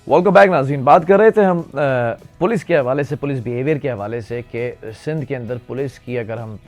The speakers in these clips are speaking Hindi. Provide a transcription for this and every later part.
वेलकम बैक नाज़रीन। बात कर रहे थे हम पुलिस के हवाले से, पुलिस बिहेवियर के हवाले से कि सिंध के अंदर पुलिस की अगर हम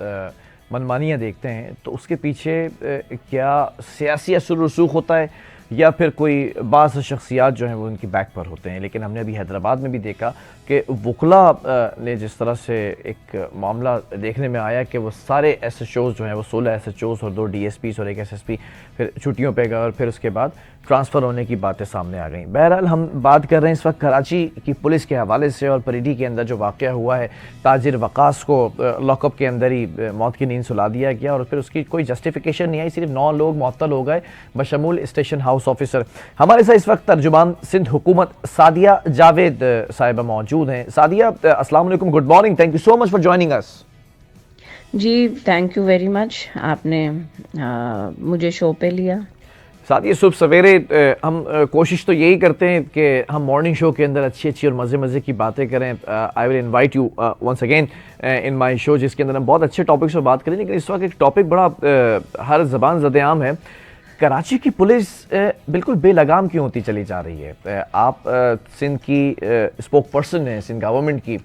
मनमानियाँ देखते हैं तो उसके पीछे क्या सियासी असर रसूख होता है या फिर कोई बाज़ शख्सियात जो हैं वो उनकी बैक पर होते हैं। लेकिन हमने अभी हैदराबाद में भी देखा कि वकला ने जिस तरह से एक मामला देखने में आया कि वो सारे SHOs जो हैं वो 16 SHOs और 2 DSPs और 1 SSP फिर छुट्टियों पे गए और फिर उसके बाद ट्रांसफ़र होने की बातें सामने आ गई। बहरहाल हम बात कर रहे हैं इस वक्त कराची की पुलिस के हवाले से और परेडी के अंदर जो वाक़या हुआ है, ताजिर वक़ास को लॉकअप के अंदर ही मौत की नींद सुला दिया गया और फिर उसकी कोई जस्टिफिकेशन नहीं आई, सिर्फ 9 लोग मुअत्तल हो गए बशमूल स्टेशन हाउस ऑफिसर। हमारे साथ इस वक्त तर्जुमान सिंध हुकूमत सादिया जावेद साहिबा मौजूद हैं। सादिया, अस्सलाम वालेकुम, good morning, thank you so much for joining us. जी थैंक यू वेरी मच, आपने मुझे शो पे लिया। सादिया, सुबह सवेरे हम कोशिश तो यही करते हैं कि हम मॉर्निंग शो के अंदर अच्छी अच्छी और मज़े मज़े की बातें करें। I will invite you once again in my show, जिसके अंदर हम बहुत अच्छे टॉपिक्स पर बात करें। लेकिन इस वक्त एक टॉपिक बड़ा हर ज़बान ज़द-ए-आम है। कराची की पुलिस बिल्कुल बेलगाम क्यों होती चली जा रही है? आप सिंध की स्पोक पर्सन हैं, सिंध गवर्नमेंट की।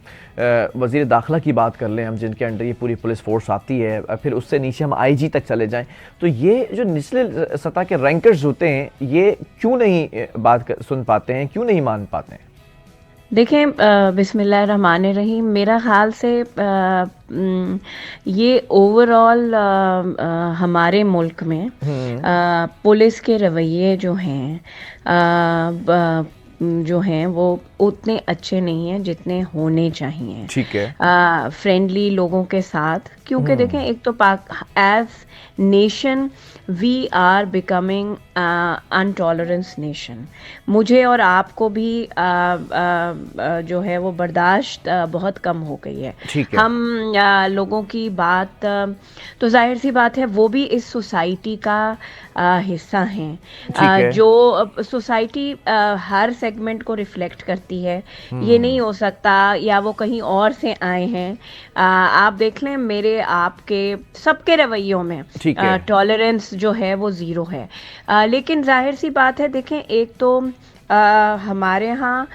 वज़ीर दाखिला की बात कर लें हम, जिनके अंडर ये पूरी पुलिस फोर्स आती है, फिर उससे नीचे हम IG तक चले जाएं, तो ये जो निचले सतह के रैंकर्स होते हैं ये क्यों नहीं सुन पाते हैं, क्यों नहीं मान पाते हैं? देखें, बिस्मिल्लाहिर्रहमानिर्रहीम, मेरा ख्याल से ये ओवरऑल हमारे मुल्क में पुलिस के रवैये जो हैं वो उतने अच्छे नहीं हैं जितने होने चाहिए। ठीक है। फ्रेंडली लोगों के साथ, क्योंकि देखें, एक तो as nation we are becoming intolerance nation. मुझे और आपको भी जो है वो बर्दाश्त बहुत कम हो गई है। ठीक है। हम लोगों की बात, तो जाहिर सी बात है वो भी इस सोसाइटी का हिस्सा हैं। जो सोसाइटी हर सेगमेंट को रिफ्लेक्ट करती है। ये नहीं हो सकता या वो कहीं और से आए हैं। आप देख लें, मेरे आपके सबके रवैयों में टॉलरेंस जो है वो ज़ीरो है। लेकिन जाहिर सी बात है, देखें, एक तो हमारे यहाँ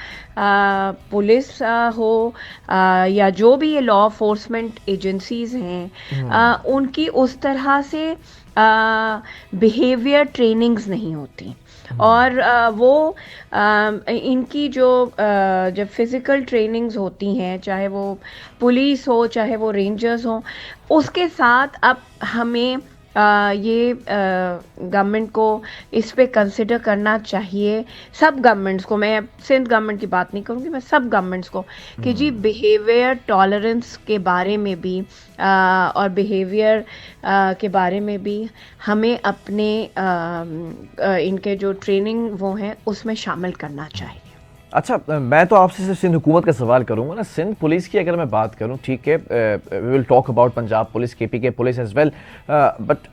पुलिस हो या जो भी ये लॉ एनफोर्समेंट एजेंसीज हैं, उनकी उस तरह से बिहेवियर ट्रेनिंग्स नहीं होती। और वो इनकी जो जब फिज़िकल ट्रेनिंग्स होती हैं, चाहे वो पुलिस हो चाहे वो रेंजर्स हो, उसके साथ अब हमें ये गवर्नमेंट को इस पे कंसिडर करना चाहिए, सब गवर्नमेंट्स को। मैं सिंध गवर्नमेंट की बात नहीं करूँगी, मैं सब गवर्नमेंट्स को, कि जी बिहेवियर टॉलरेंस के बारे में भी और बिहेवियर के बारे में भी हमें अपने इनके जो ट्रेनिंग वो हैं उसमें शामिल करना चाहिए। अच्छा, मैं तो आपसे सिर्फ सिंध हुकूमत का सवाल करूंगा ना। सिंध पुलिस की अगर मैं बात करूं, ठीक है, we will talk about Punjab police, KPK police as well, but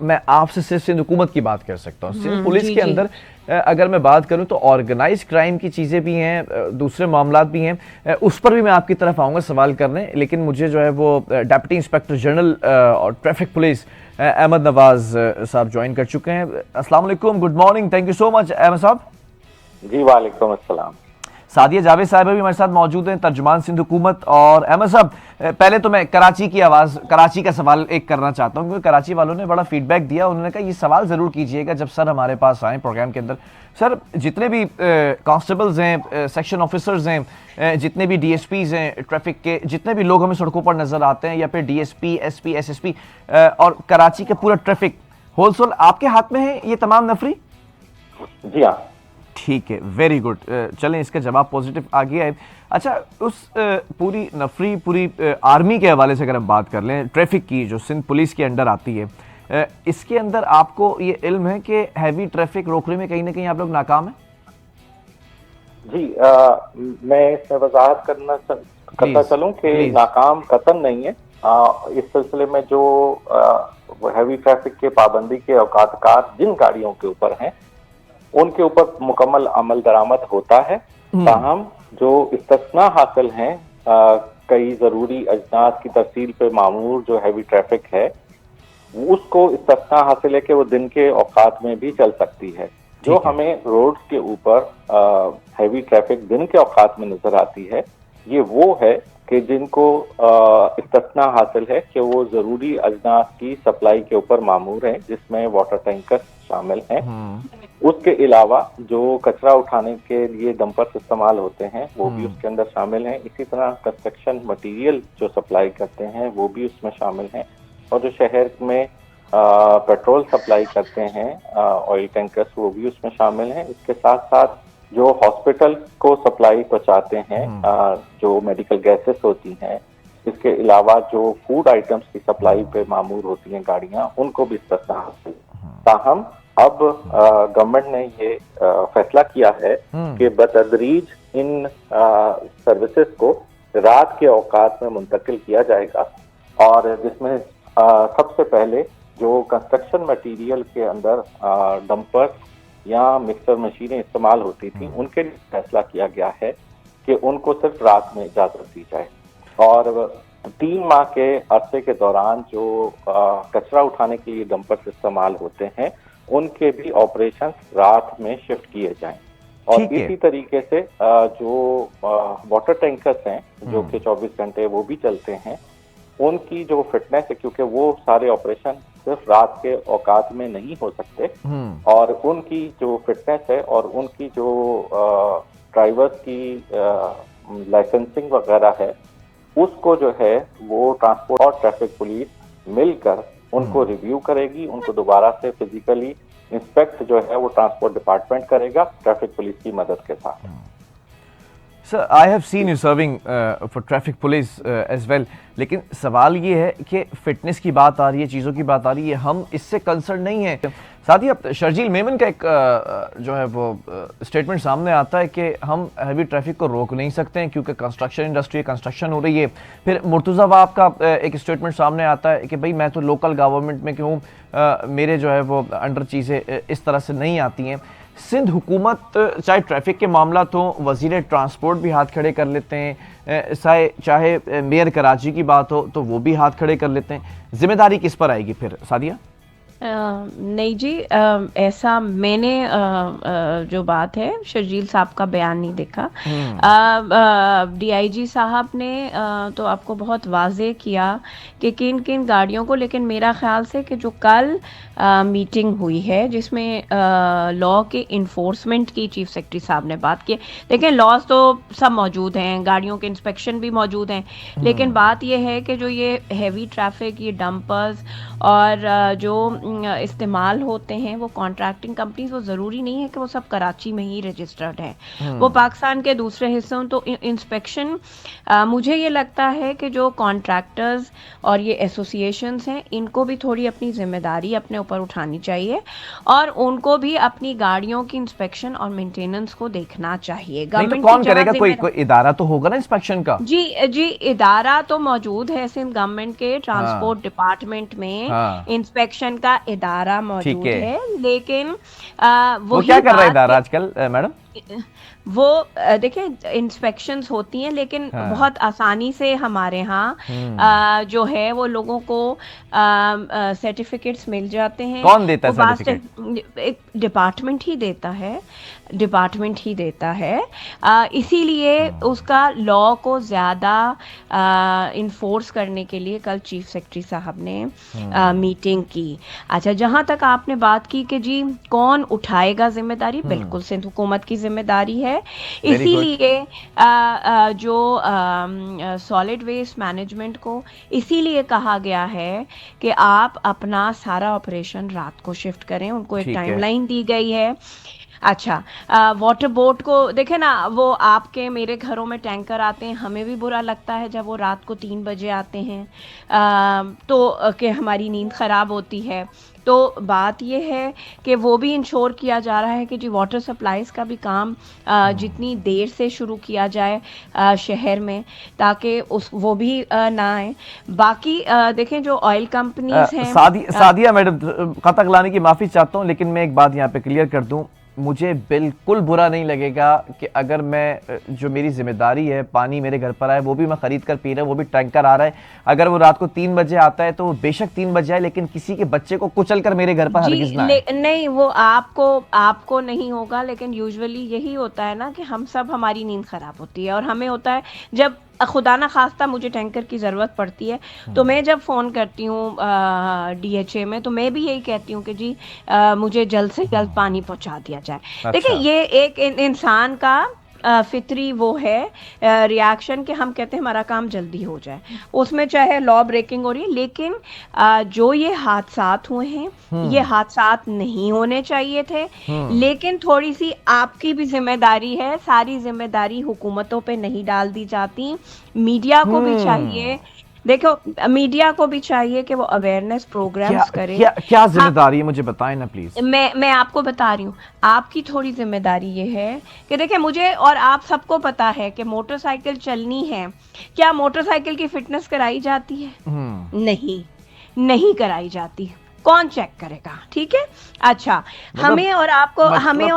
मैं आपसे सिर्फ सिंध हुकूमत की बात कर सकता हूं। सिंध पुलिस के अंदर अगर मैं बात करूं तो ऑर्गेनाइज क्राइम की चीज़ें भी हैं, दूसरे मामलात भी हैं, उस पर भी मैं आपकी तरफ आऊँगा सवाल करने। लेकिन मुझे जो है वो डिप्टी इंस्पेक्टर जनरल और ट्रैफिक पुलिस अहमद नवाज साहब ज्वाइन कर चुके हैं। अस्सलाम वालेकुम, good morning, thank you so much Ahmad साहब। जी वालेकुम अस्सलाम। सादिया जावेद साहब भी हमारे साथ मौजूद हैं, तर्जुमान सिंध हुकूमत। और अहमद साहब, पहले तो मैं कराची की आवाज़, कराची का सवाल एक करना चाहता हूँ, क्योंकि कराची वालों ने बड़ा फीडबैक दिया। उन्होंने कहा ये सवाल ज़रूर कीजिएगा जब सर हमारे पास आएँ प्रोग्राम के अंदर। सर, जितने भी कांस्टेबल्स हैं, सेक्शन ऑफिसर्स हैं, जितने भी DSPs हैं ट्रैफिक के, जितने भी लोग हमें सड़कों पर नज़र आते हैं, या फिर DSP, SP, SSP और कराची का पूरा ट्रैफिक होलसेल आपके हाथ में है, ये तमाम नफरी? जी हाँ, ठीक है, वेरी गुड। चलें, इसका जवाब पॉजिटिव आ गया है। अच्छा, उस पूरी नफरी, पूरी आर्मी के हवाले से अगर हम बात कर लें, ट्रैफिक की जो सिंध पुलिस के अंडर आती है, इसके अंदर आपको ये इल्म है कि हैवी ट्रैफिक रोकने में कहीं ना कहीं आप लोग नाकाम हैं? जी, मैं इसमें वजाहत करता चलूं कि नाकाम कतन नहीं है। इस सिलसिले में जो हैवी ट्रैफिक के पाबंदी के औकातकार जिन गाड़ियों के ऊपर हैं, उनके ऊपर मुकम्मल अमल दरामद होता है। ताहम जो इस्तिस्ना हासिल हैं, कई ज़रूरी अजनास की तरसील पे मामूर जो हैवी ट्रैफिक है, उसको इस्तिस्ना हासिल है कि वो दिन के औकात में भी चल सकती है। जो हमें रोड्स के ऊपर हैवी ट्रैफिक दिन के औकात में नजर आती है, ये वो है कि जिनको इस्तिस्ना हासिल है कि वो जरूरी अजनास की सप्लाई के ऊपर मामूर है, जिसमें वाटर टैंकर शामिल हैं। उसके अलावा जो कचरा उठाने के लिए डंपर्स इस्तेमाल होते हैं वो भी उसके अंदर शामिल हैं। इसी तरह कंस्ट्रक्शन मटेरियल जो सप्लाई करते हैं वो भी उसमें शामिल हैं। और जो शहर में पेट्रोल सप्लाई करते हैं, ऑयल टैंकर्स, वो भी उसमें शामिल हैं। इसके साथ साथ जो हॉस्पिटल को सप्लाई पहुंचाते हैं, जो मेडिकल गैसेस होती हैं, इसके अलावा जो फूड आइटम्स की सप्लाई पे मामूर होती हैं गाड़ियां, उनको भी इस्तिस्ना हासिल है। ताहम अब गवर्नमेंट ने ये फैसला किया है कि बतदरीज इन सर्विसेज को रात के औकात में मुंतकिल किया जाएगा, और जिसमें सबसे पहले जो कंस्ट्रक्शन मटेरियल के अंदर डंपर्स या मिक्सर मशीनें इस्तेमाल होती थी, उनके लिए फैसला किया गया है कि उनको सिर्फ रात में इजाजत दी जाए। और 3 माह के अरसे के दौरान जो कचरा उठाने के लिए डंपर्स इस्तेमाल होते हैं, उनके भी ऑपरेशन रात में शिफ्ट किए जाएं। और इसी तरीके से जो वाटर टैंकर्स हैं जो कि 24 घंटे वो भी चलते हैं, उनकी जो फिटनेस है, क्योंकि वो सारे ऑपरेशन सिर्फ रात के औकात में नहीं हो सकते, और उनकी जो फिटनेस है और उनकी जो ड्राइवर्स की लाइसेंसिंग वगैरह है, उसको जो है वो ट्रांसपोर्ट और ट्रैफिक पुलिस मिलकर उनको रिव्यू करेगी। उनको दोबारा से फिजिकली इंस्पेक्ट जो है वो ट्रांसपोर्ट डिपार्टमेंट करेगा ट्रैफिक पुलिस की मदद के साथ। Sir, I have seen you serving for traffic police as well, लेकिन सवाल ये है कि फिटनेस की बात आ रही है, चीज़ों की बात आ रही है, हम इससे कंसर्न नहीं है। साथ ही अब शर्जील मेमन का एक जो है वो स्टेटमेंट सामने आता है कि हम हैवी ट्रैफिक को रोक नहीं सकते हैं क्योंकि कंस्ट्रक्शन इंडस्ट्री कंस्ट्रक्शन हो रही है। फिर मुर्तज़ा वाब का एक स्टेटमेंट सामने आता है कि भाई मैं तो लोकल गवर्नमेंट में क्यों, मेरे जो है वो अंडर चीज़ें इस तरह से नहीं आती हैं। सिंध हुकूमत चाहे ट्रैफिक के मामला तो वज़ीर ट्रांसपोर्ट भी हाथ खड़े कर लेते हैं, चाहे मेयर कराची की बात हो तो वो भी हाथ खड़े कर लेते हैं। जिम्मेदारी किस पर आएगी फिर सादिया? नहीं जी, ऐसा मैंने जो बात है शर्जील साहब का बयान नहीं देखा। डीआईजी साहब ने तो आपको बहुत वाज़ेह किया कि किन किन गाड़ियों को, लेकिन मेरा ख्याल से कि जो कल मीटिंग हुई है जिसमें लॉ के इन्फोर्समेंट की चीफ सेक्रेटरी साहब ने बात की, देखिए लॉज तो सब मौजूद हैं, गाड़ियों के इंस्पेक्शन भी मौजूद हैं, लेकिन बात यह है कि जो ये हैवी ट्रैफिक, ये डंपर्स और जो इस्तेमाल होते हैं वो कॉन्ट्रैक्टिंग कंपनीज, वो ज़रूरी नहीं है कि वो सब कराची में ही रजिस्टर्ड हैं, वो पाकिस्तान के दूसरे हिस्सों। तो इंस्पेक्शन मुझे ये लगता है कि जो कॉन्ट्रैक्टर्स और ये एसोसिएशंस हैं, इनको भी थोड़ी अपनी जिम्मेदारी अपने ऊपर उठानी चाहिए और उनको भी अपनी गाड़ियों की इंस्पेक्शन और मेंटेनेंस को देखना चाहिए। गवर्नमेंट तो कौन करेगा? कोई इदारा तो होगा ना इंस्पेक्शन का? जी, इदारा तो मौजूद है सिंध गवर्नमेंट के ट्रांसपोर्ट डिपार्टमेंट में, इंस्पेक्शन का इदारा मौजूद है, लेकिन वो क्या कर रहा है इदारा आजकल मैडम? वो देखिए इंस्पेक्शंस होती हैं, लेकिन बहुत आसानी से हमारे यहाँ जो है वो लोगों को सर्टिफिकेट्स मिल जाते हैं। कौन देता है सर्टिफिकेट? एक डिपार्टमेंट ही देता है, इसीलिए उसका लॉ को ज़्यादा इन्फोर्स करने के लिए कल चीफ सेक्रेटरी साहब ने मीटिंग की। अच्छा, जहाँ तक आपने बात की कि जी कौन उठाएगा जिम्मेदारी, बिल्कुल सिंध हुकूमत की जिम्मेदारी है। इसीलिए जो सॉलिड वेस्ट मैनेजमेंट को इसीलिए कहा गया है कि आप अपना सारा ऑपरेशन रात को शिफ्ट करें, उनको एक टाइमलाइन दी गई है। अच्छा, वाटर बोट को देखे ना, वो आपके मेरे घरों में टैंकर आते हैं, हमें भी बुरा लगता है जब वो रात को 3 बजे आते हैं, तो कि हमारी नींद ख़राब होती है। तो बात ये है कि वो भी इंश्योर किया जा रहा है कि जी वाटर सप्लाईज का भी काम जितनी देर से शुरू किया जाए शहर में, ताकि वो भी ना आए। बाकी देखें जो ऑयल कंपनीज हैं। सादिया मैडम, कतक लाने की माफ़ी चाहता हूँ, लेकिन मैं एक बात यहाँ पे क्लियर कर दूँ, मुझे बिल्कुल बुरा नहीं लगेगा कि अगर मैं जो मेरी जिम्मेदारी है, पानी मेरे घर पर आए, वो भी मैं खरीद कर पी रहा हूँ, वो भी टैंकर आ रहा है, अगर वो रात को 3 बजे आता है तो वो बेशक 3 बजे आए, लेकिन किसी के बच्चे को कुचल कर मेरे घर पर हरगिज ना आए। नहीं, वो आपको नहीं होगा, लेकिन यूजुअली यही होता है ना कि हम सब, हमारी नींद खराब होती है और हमें होता है जब खुदा ना खास्ता मुझे टैंकर की ज़रूरत पड़ती है, तो मैं जब फ़ोन करती हूँ DHA में, तो मैं भी यही कहती हूँ कि जी मुझे जल्द से जल्द पानी पहुँचा दिया जाए। देखिए, ये एक इंसान का फितरी वो है रिएक्शन कि हम कहते हैं हमारा काम जल्दी हो जाए, उसमें चाहे लॉ ब्रेकिंग हो रही है, लेकिन जो ये हादसात हुए हैं, ये हादसात नहीं होने चाहिए थे। लेकिन थोड़ी सी आपकी भी जिम्मेदारी है, सारी जिम्मेदारी हुकूमतों पे नहीं डाल दी जाती। मीडिया को भी चाहिए, देखो मीडिया को भी चाहिए कि वो अवेयरनेस प्रोग्राम्स करे। क्या जिम्मेदारी है, मुझे बताएं ना प्लीज। मैं आपको बता रही हूँ, आपकी थोड़ी जिम्मेदारी ये है कि देखिए, मुझे और आप सबको पता है कि मोटरसाइकिल चलनी है, क्या मोटरसाइकिल की फिटनेस कराई जाती है? नहीं कराई जाती। कौन चेक करेगा? ठीक है, अच्छा, हमें और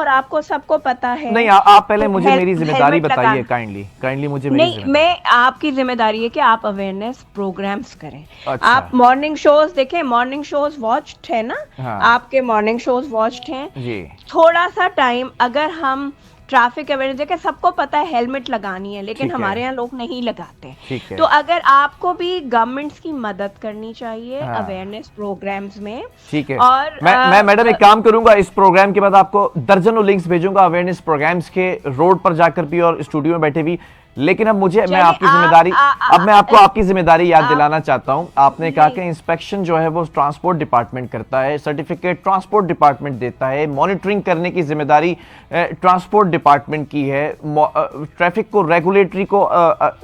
आपको सबको पता है। नहीं, आप पहले मुझे मेरी जिम्मेदारी बताइए, काइंडली मुझे मेरी नहीं, मैं आपकी जिम्मेदारी है कि आप अवेयरनेस प्रोग्राम्स करें। अच्छा। आप मॉर्निंग शोज देखें, मॉर्निंग शोज वॉच्ड है ना? हाँ। आपके मॉर्निंग शोज वॉच्ड हैं जी। थोड़ा सा टाइम अगर हम ट्रैफिक अवेयरनेस, देखिए सबको पता है हेलमेट लगानी है, लेकिन हमारे यहाँ लोग नहीं लगाते। ठीक है। तो अगर आपको भी गवर्नमेंट्स की मदद करनी चाहिए अवेयरनेस प्रोग्राम्स में। ठीक है। और मैं मैडम एक काम करूंगा, इस प्रोग्राम के बाद आपको दर्जनों लिंक्स भेजूंगा अवेयरनेस प्रोग्राम्स के, रोड पर जाकर भी और स्टूडियो में बैठे भी। लेकिन अब मैं आपकी जिम्मेदारी, अब मैं आपको आपकी जिम्मेदारी याद दिलाना चाहता हूं। आपने कहा कि इंस्पेक्शन जो है वो ट्रांसपोर्ट डिपार्टमेंट करता है, सर्टिफिकेट ट्रांसपोर्ट डिपार्टमेंट देता है, मॉनिटरिंग करने की जिम्मेदारी ट्रांसपोर्ट डिपार्टमेंट की है, ट्रैफिक को रेगुलेटरी को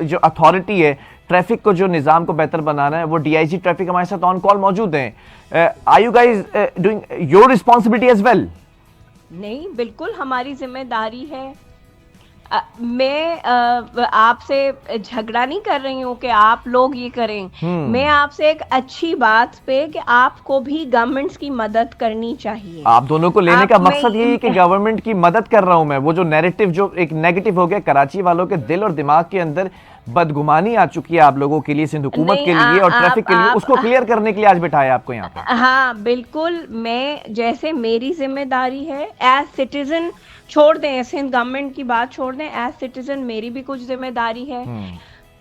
जो अथॉरिटी है, ट्रैफिक को जो निज़ाम को बेहतर बनाना है, वो DIG ट्रैफिक हमारे साथ ऑन कॉल मौजूद हैं। Are you guys doing your responsibility as well? नहीं, बिल्कुल हमारी जिम्मेदारी है। मैं आपसे झगड़ा नहीं कर रही हूँ कि आप लोग ये करें। मैं आपसे एक अच्छी बात पे कि आपको भी गवर्नमेंट्स की मदद करनी चाहिए। आप दोनों को लेने का मकसद यही है कि गवर्नमेंट की मदद कर रहा हूं मैं। वो जो नैरेटिव, जो एक नेगेटिव हो गया, कराची वालों के दिल और दिमाग के अंदर बदगुमानी आ चुकी है आप लोगों के लिए, सिंध हुकूमत के लिए और ट्रैफिक के लिए, उसको क्लियर करने के लिए आज बिठाया आपको यहाँ पर। हाँ बिल्कुल, मैं जैसे मेरी जिम्मेदारी है एज सिटीजन, छोड़ दें सिंध गवर्नमेंट की बात छोड़ दें, एज सिटीजन मेरी भी कुछ जिम्मेदारी है।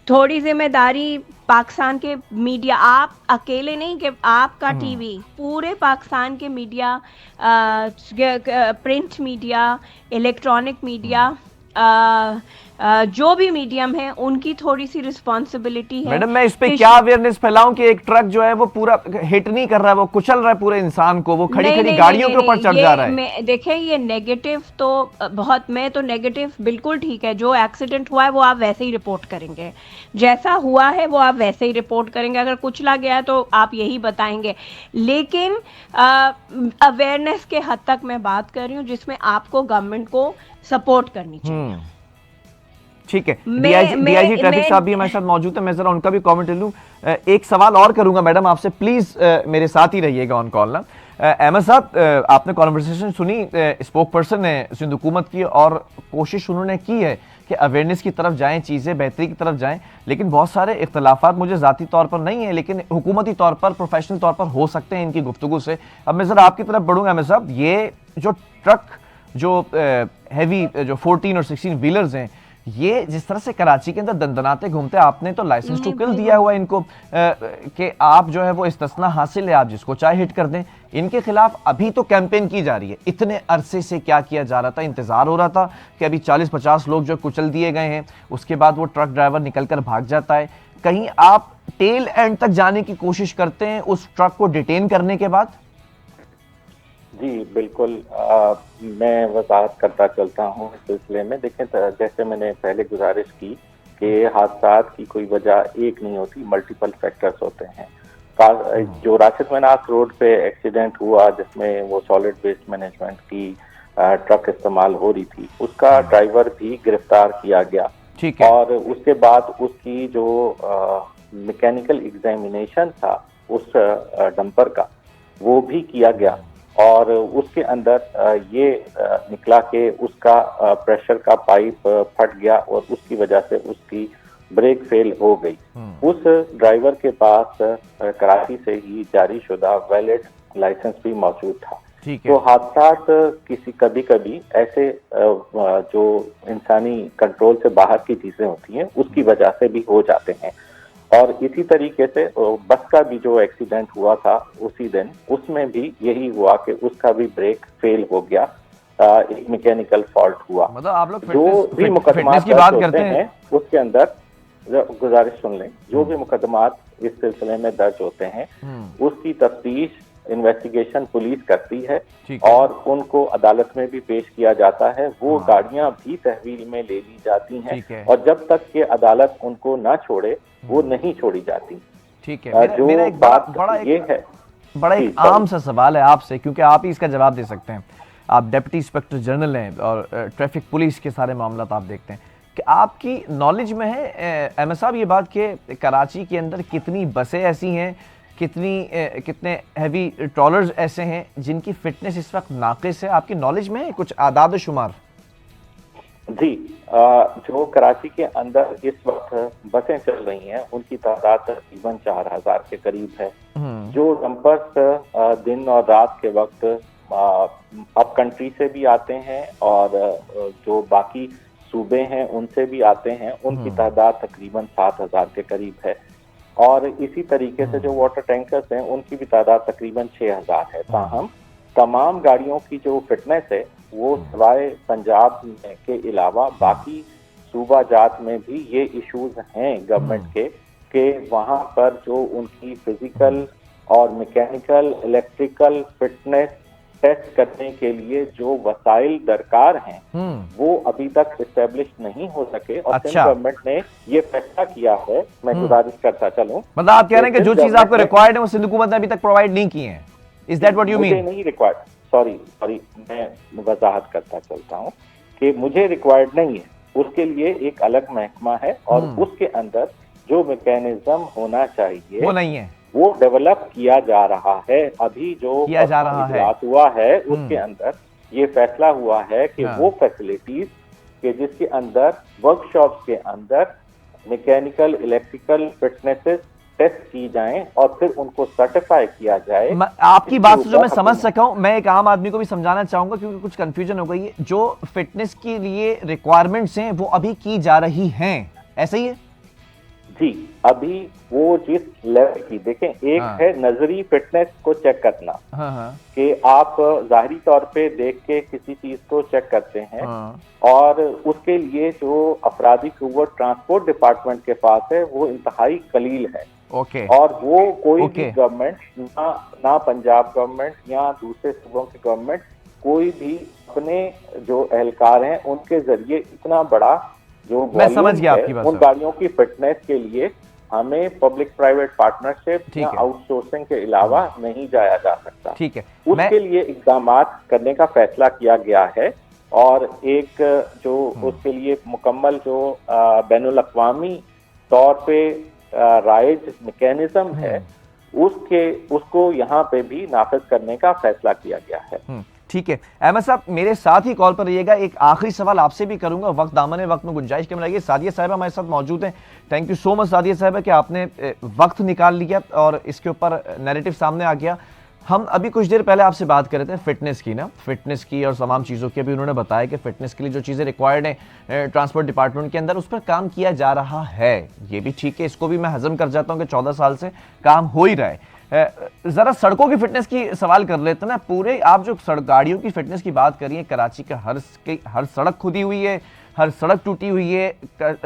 थोड़ी जिम्मेदारी पाकिस्तान के मीडिया, आप अकेले नहीं कि आपका टीवी, पूरे पाकिस्तान के media, print media, electronic media, जो भी मीडियम है, उनकी थोड़ी सी रिस्पॉन्सिबिलिटी है। मैडम, मैं इस पे क्या अवेयरनेस फैलाऊं कि एक ट्रक जो है वो पूरा हिट नहीं कर रहा है, वो कुचल रहा है पूरे इंसान को, वो खड़ी खड़ी गाड़ियों के ऊपर चढ़ जा रहा है। देखें, ये नेगेटिव तो बहुत, मैं तो नेगेटिव बिल्कुल ठीक है, जो एक्सीडेंट हुआ है वो आप वैसे ही रिपोर्ट करेंगे, जैसा हुआ है वो आप वैसे ही रिपोर्ट करेंगे, अगर कुचला गया तो आप यही बताएंगे। लेकिन अवेयरनेस के हद तक मैं बात कर रही हूँ जिसमें आपको गवर्नमेंट को सपोर्ट करनी चाहिए। ठीक है, DIG ट्रैफिक साहब भी हमारे साथ मौजूद है, मैं जरा उनका भी कमेंट ले लूं। एक सवाल और करूंगा मैडम आपसे, प्लीज मेरे साथ ही रहिएगा ऑन कॉल ना। अहमद साहब, आपने कॉन्वर्सेशन सुनी स्पोक पर्सन ने सिंध हुकूमत की, और कोशिश उन्होंने की है कि अवेयरनेस की तरफ जाएं, चीज़ें बेहतरी की तरफ जाएं, लेकिन बहुत सारे इख्तलाफात मुझे ज़ाती तौर पर नहीं है, लेकिन हुकूमती तौर पर, प्रोफेशनल तौर पर हो सकते हैं इनकी गुफ्तगू से। अब मैं ज़रा आपकी तरफ बढ़ूंगा अहमद साहब, ये जो ट्रक, जो हैवी, जो 14 और 16 व्हीलर्स हैं, ये जिस तरह से कराची के अंदर दंदनाते घूमते हैं, आपने तो लाइसेंस टू किल दिया हुआ है इनको कि आप जो है वो इस्तिस्ना हासिल है, आप जिसको चाहे हिट कर दें। इनके खिलाफ अभी तो कैंपेन की जा रही है, इतने अरसे से क्या किया जा रहा था? इंतजार हो रहा था कि अभी 40-50 लोग जो कुचल दिए गए हैं, उसके बाद वो ट्रक ड्राइवर निकलकर भाग जाता है। कहीं आप टेल एंड तक जाने की कोशिश करते हैं उस ट्रक को डिटेन करने के बाद? जी बिल्कुल, मैं वजाहत करता चलता हूँ इस सिलसिले में। देखें, जैसे मैंने पहले गुजारिश की कि हादसात की कोई वजह एक नहीं होती, मल्टीपल फैक्टर्स होते हैं। जो राशिद मनास रोड पे एक्सीडेंट हुआ, जिसमें वो सॉलिड वेस्ट मैनेजमेंट की ट्रक इस्तेमाल हो रही थी, उसका ड्राइवर भी गिरफ्तार किया गया। ठीक है। और उसके बाद उसकी जो मैकेनिकल एग्जामिनेशन था उस डंपर का, वो भी किया गया। और उसके अंदर ये निकला कि उसका प्रेशर का पाइप फट गया और उसकी वजह से उसकी ब्रेक फेल हो गई। उस ड्राइवर के पास कराची से ही जारी शुदा वैलिड लाइसेंस भी मौजूद था। तो हादसात कभी कभी ऐसे जो इंसानी कंट्रोल से बाहर की चीजें होती हैं उसकी वजह से भी हो जाते हैं। और इसी तरीके से बस का भी जो एक्सीडेंट हुआ था उसी दिन, उसमें भी यही हुआ कि उसका भी ब्रेक फेल हो गया, एक मैकेनिकल फॉल्ट हुआ। मतलब आप लोग जो भी मुकदमा की बात करते हैं उसके अंदर गुजारिश सुन लें, जो भी मुकदमात इस सिलसिले में दर्ज होते हैं उसकी तफ्तीश इन्वेस्टिगेशन पुलिस करती है और उनको अदालत में भी पेश किया जाता है। वो गाड़ियां भी तहवील में ले ली जाती हैं और जब तक कि अदालत उनको ना छोड़े वो नहीं छोड़ी जाती। ठीक है, जो मेरा एक बात बड़ा ये है, बड़ा एक आम सा सवाल है आपसे, क्योंकि आप ही इसका जवाब दे सकते हैं। आप डिप्टी इंस्पेक्टर जनरल हैं और ट्रैफिक पुलिस के सारे मामला आप देखते हैं कि आपकी नॉलेज में है एमएस साहब ये बात कि कराची के अंदर कितनी बसें ऐसी हैं, कितने हैवी ट्रॉलर्स ऐसे हैं जिनकी फिटनेस इस वक्त नाकिस है? आपकी नॉलेज में है कुछ आदाद शुमार? जी, जो कराची के अंदर इस वक्त बसें चल रही हैं उनकी तादाद तकरीबन 4000 के करीब है। जो डंपर्स दिन और रात के वक्त अप कंट्री से भी आते हैं और जो बाकी सूबे हैं उनसे भी आते हैं, उनकी तादाद तकरीबन 7000 के करीब है। और इसी तरीके से जो वाटर टैंकर्स हैं उनकी भी तादाद तकरीबन 6000 है। ताहम तमाम गाड़ियों की जो फिटनेस है वो सिवाय पंजाब के अलावा बाकी सूबा जात में भी ये इश्यूज हैं गवर्नमेंट के कि वहाँ पर जो उनकी फिजिकल और मैकेनिकल इलेक्ट्रिकल फिटनेस टेस्ट करने के लिए जो वसाइल दरकार हैं वो अभी तक इस्टेब्लिश नहीं हो सके। और अच्छा। गवर्नमेंट ने ये फैसला किया है, मैं गुजारिश करता चलूं, मतलब आप कह रहे हैं कि जो चीज आपको रिक्वायर्ड है वो सिंध हुकूमत ने अभी तक प्रोवाइड नहीं की है? Is that what you mean? मुझे नहीं रिक्वायर्ड, सॉरी मैं वजाहत करता चलता हूं कि मुझे रिक्वायर्ड नहीं है, उसके लिए एक अलग महकमा है और उसके अंदर जो मैकेनिज्म होना चाहिए वो नहीं है, वो डेवलप किया जा रहा है। अभी जो किया जा रहा है हुआ है उसके अंदर ये फैसला हुआ है कि वो फैसिलिटीज के जिसके अंदर वर्कशॉप्स के अंदर मैकेनिकल इलेक्ट्रिकल फिटनेसेस टेस्ट की जाएं और फिर उनको सर्टिफाई किया जाए। आपकी बात से जो मैं समझ सका हूं, मैं एक आम आदमी को भी समझाना चाहूंगा क्योंकि कुछ कंफ्यूजन हो गई है। जो फिटनेस के लिए रिक्वायरमेंट्स हैं वो अभी की जा रही हैं, ऐसा ही है? जी, अभी वो जिस लेवल की देखें, एक है नजरी फिटनेस को चेक करना कि आप जाहिरी तौर पे देख के किसी चीज को चेक करते हैं और उसके लिए जो अफरादी कुव्वत ट्रांसपोर्ट डिपार्टमेंट के पास है वो इंतहाई कलील है। और वो कोई भी गवर्नमेंट ना पंजाब गवर्नमेंट या दूसरे सूबों की गवर्नमेंट कोई भी अपने जो एहलकार हैं उनके जरिए इतना बड़ा जो मैं समझ गया आपकी बात, उन गाड़ियों की फिटनेस के लिए हमें पब्लिक प्राइवेट पार्टनरशिप या आउटसोर्सिंग के अलावा नहीं जाया जा सकता। ठीक है, उसके लिए इक़दाम करने का फैसला किया गया है और एक जो उसके लिए मुकम्मल जो बैनुल अक़वामी तौर पे राइज मैकेनिज्म है उसको यहाँ पे भी नाफिज करने का फैसला किया गया है। ठीक है अहमद साहब, मेरे साथ ही कॉल पर रहिएगा। एक आखिरी सवाल आपसे भी करूंगा, वक्त दामन वक्त में गुंजाइश के मिलाइए। सादिया साहब हमारे साथ मौजूद हैं। Thank you so much Sadia साहब कि आपने वक्त निकाल लिया और इसके ऊपर नैरेटिव सामने आ गया। हम अभी कुछ देर पहले आपसे बात कर रहे थे फिटनेस की ना, फिटनेस की और तमाम चीज़ों की। अभी उन्होंने बताया कि फिटनेस के लिए जो चीज़ें रिक्वायर्ड हैं ट्रांसपोर्ट डिपार्टमेंट के अंदर उस पर काम किया जा रहा है। ये भी ठीक है, इसको भी मैं हजम कर जाता हूँ कि 14 साल से काम हो ही रहा है। जरा सड़कों की फिटनेस की सवाल कर लेते ना। पूरे आप जो गाड़ियों की फिटनेस की बात करिए, कराची का हर सड़क खुदी हुई है, हर सड़क टूटी हुई है,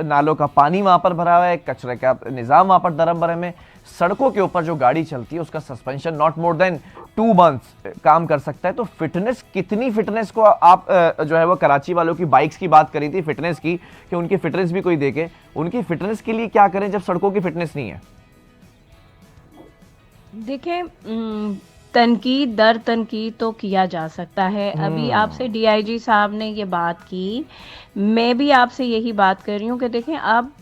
नालों का पानी वहां पर भरा हुआ है, कचरे का निजाम वहां पर दरम भरम है। सड़कों के ऊपर जो गाड़ी चलती है उसका suspension not more than 2 months काम कर सकता है। तो फिटनेस, कितनी फिटनेस को आप जो है वो कराची वालों की बाइक्स की बात करी थी फिटनेस की कि उनकी फिटनेस भी कोई देखे, उनकी फिटनेस के लिए क्या करें जब सड़कों की फिटनेस नहीं है? देखें, तनकीद दर तनकीद तो किया जा सकता है। अभी आपसे डीआईजी साहब ने ये बात की, मैं भी आपसे यही बात कर रही हूँ कि देखें अब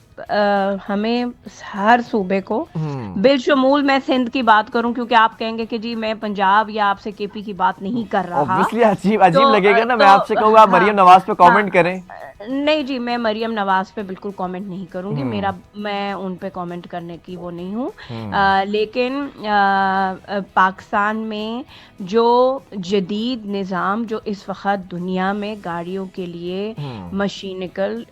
हमें हर सूबे को बिलशमूल, मैं सिंध की बात करूं क्योंकि आप कहेंगे कि जी मैं पंजाब या आपसे केपी की बात नहीं कर रहा, ऑब्वियसली अजीब लगेगा ना, मैं आपसे कहूँगा आप मरियम नवाज पे कमेंट करें। नहीं जी, मैं मरियम नवाज पे बिल्कुल कमेंट नहीं करूंगी, मैं उन पे कमेंट करने की वो नहीं हूँ। लेकिन पाकिस्तान में जो जदीद निज़ाम जो इस वक्त दुनिया में गाड़ियों के लिए मशीनिकल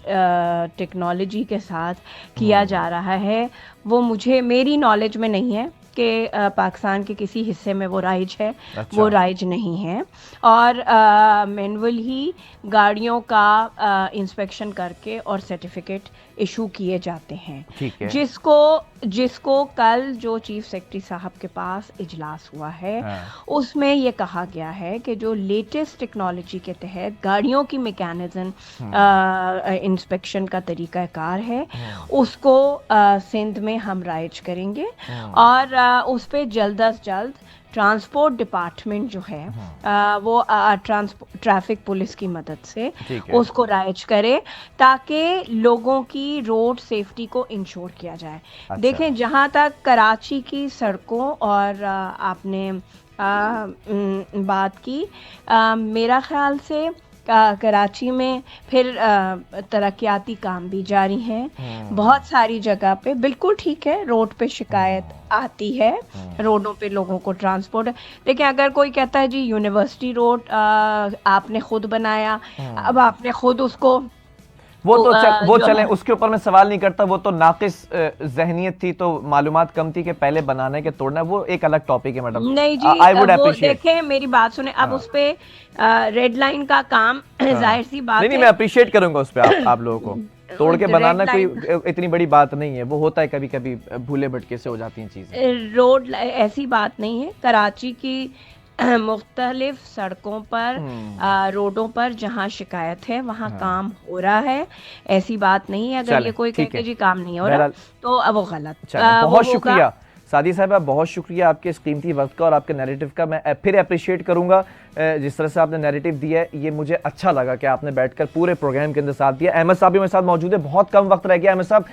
टेक्नोलॉजी के साथ किया जा रहा है, वो मेरी नॉलेज में नहीं है कि पाकिस्तान के किसी हिस्से में वो राइज है। अच्छा। वो राइज नहीं है, और मैनुअल ही गाड़ियों का इंस्पेक्शन करके और सर्टिफिकेट इशू किए जाते हैं। ठीक है। जिसको कल जो चीफ सेक्रेटरी साहब के पास इजलास हुआ है, उसमें ये कहा गया है कि जो लेटेस्ट टेक्नोलॉजी के तहत गाड़ियों की मैकेनिज्म इंस्पेक्शन का तरीकाकार है, उसको सिंध में हम राइज करेंगे, और उस पे जल्द अज जल्द ट्रांसपोर्ट डिपार्टमेंट जो है वो ट्रैफिक पुलिस की मदद से उसको राइज करे, ताकि लोगों की रोड सेफ्टी को इंश्योर किया जाए। अच्छा। देखें, जहां तक कराची की सड़कों और आपने बात की, मेरा ख्याल से कराची में फिर तरक्याती काम भी जारी हैं बहुत सारी जगह पे। बिल्कुल ठीक है, रोड पे शिकायत आती है, रोडों पे लोगों को ट्रांसपोर्ट, लेकिन अगर कोई कहता है जी यूनिवर्सिटी रोड आपने खुद बनाया, अब आपने खुद उसको वो चले, उसके ऊपर मैं सवाल नहीं करता, वो तो नाकिस जहनियत थी, तो मालूमात कम थी कि पहले बनाने के तोड़ना, वो एक अलग टॉपिक है मैडम। नहीं जी, वो देखें, मेरी बात सुने, अब उस पे रेड लाइन का काम जाहिर सी बात नहीं, मैं अप्रिशिएट करूंगा उस पे आप लोगों को। तोड़ के बनाना कोई इतनी बड़ी बात नहीं है, वो होता है कभी कभी, भूले भटके से हो जाती हैं चीजें। रोड ऐसी बात नहीं है, कराची की मुख्तलिफ सड़कों पर रोडों पर जहाँ शिकायत है वहाँ काम हो रहा है, ऐसी बात नहीं है। अगर ये कोई कहे कि जी काम नहीं हो रहा तो अब वो गलत। बहुत शुक्रिया सादी साहब, बहुत शुक्रिया आपके इस कीमती वक्त का और आपके नैरेटिव का। मैं फिर अप्रिशिएट करूंगा जिस तरह से आपने नैरेटिव दिया है, ये मुझे अच्छा लगा कि आपने बैठकर पूरे प्रोग्राम के अंदर साथ दिया। अहमद साहब भी मेरे साथ मौजूद है, बहुत कम वक्त रह गया। अहमद साहब,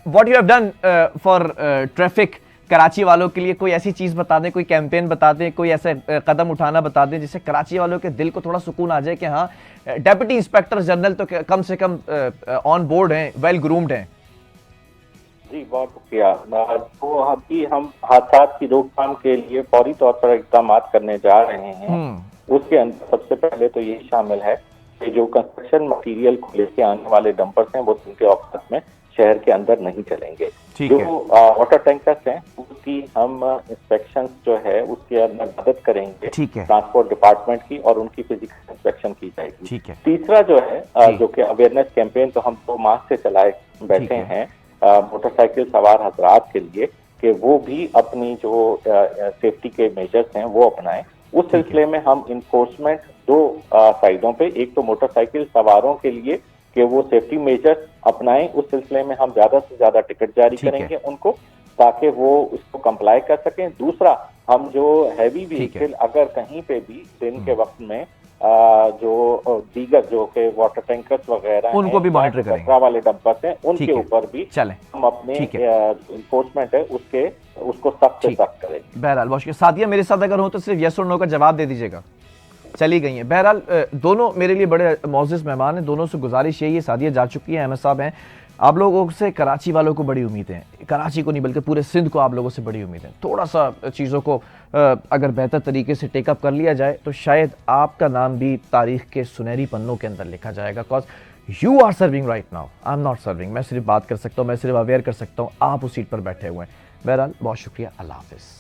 what you have done for traffic Karachi वालों के लिए, कोई ऐसी चीज़ बता दें, कोई कैंपेन बता दें, कोई ऐसे कदम उठाना बता दें जिससे कराची वालों के दिल को थोड़ा सुकून आ जाए कि हाँ, डेप्यूटी इंस्पेक्टर जनरल तो कम से कम ऑन बोर्ड हैं, वेल ग्रूम्ड हैं। जी बहुत शुक्रिया। तो अभी हम हादसा की रोकथाम के लिए फौरी तौर पर इकदाम करने जा रहे हैं। उसके अंदर सबसे पहले तो ये शामिल है कि जो कंस्ट्रक्शन मटेरियल को लेके आने वाले डंपर्स हैं वो उनके औकात में शहर के अंदर नहीं चलेंगे। जो वाटर टैंकर्स हैं उसकी हम इंस्पेक्शन जो है उसके अंदर मदद करेंगे ट्रांसपोर्ट डिपार्टमेंट की, और उनकी फिजिकल इंस्पेक्शन की जाएगी। तीसरा जो है जो कि अवेयरनेस कैंपेन तो हम 2 माह से चलाए बैठे हैं मोटरसाइकिल सवार हजरात के लिए, कि वो भी अपनी जो सेफ्टी के मेजर्स हैं वो अपनाएं। उस सिलसिले में हम इन्फोर्समेंट 2 साइडों पे, एक तो मोटरसाइकिल सवारों के लिए कि वो सेफ्टी मेजर्स अपनाएं, उस सिलसिले में हम ज्यादा से ज्यादा टिकट जारी करेंगे उनको, ताकि वो उसको कंप्लाई कर सकें। दूसरा, हम जो हैवी व्हीकल अगर कहीं पे भी दिन के वक्त में जो दीगर जो के वाटर टैंकर्स वगैरह उनको भी मॉनिटर करेंगे, वाले डंपर्स हैं उनके ऊपर भी हम अपने इन्फोर्समेंट है उसको सख्त से सख्त करेंगे। बहरहाल बहुत शुक्रिया। सादिया मेरे साथ अगर हो तो सिर्फ यस और नो का जवाब दे दीजिएगा। चली गई हैं। बहरहाल दोनों मेरे लिए बड़े मोअज़्ज़िज़ मेहमान हैं, दोनों से गुजारिश यही है, सादिया जा चुकी है, अहमद साहब हैं, आप लोगों से कराची वालों को बड़ी उम्मीदें हैं, कराची को नहीं बल्कि पूरे सिंध को आप लोगों से बड़ी उम्मीदें हैं। थोड़ा सा चीज़ों को अगर बेहतर तरीके से टेकअप कर लिया जाए तो शायद आपका नाम भी तारीख के सुनहरी पन्नों के अंदर लिखा जाएगा। Because you are serving right now, I am not serving. मैं सिर्फ बात कर सकता हूँ, मैं सिर्फ अवेयर कर सकता हूँ, आप उस सीट पर बैठे हुए हैं। बहरहाल बहुत शुक्रिया, अल्लाह हाफिज़।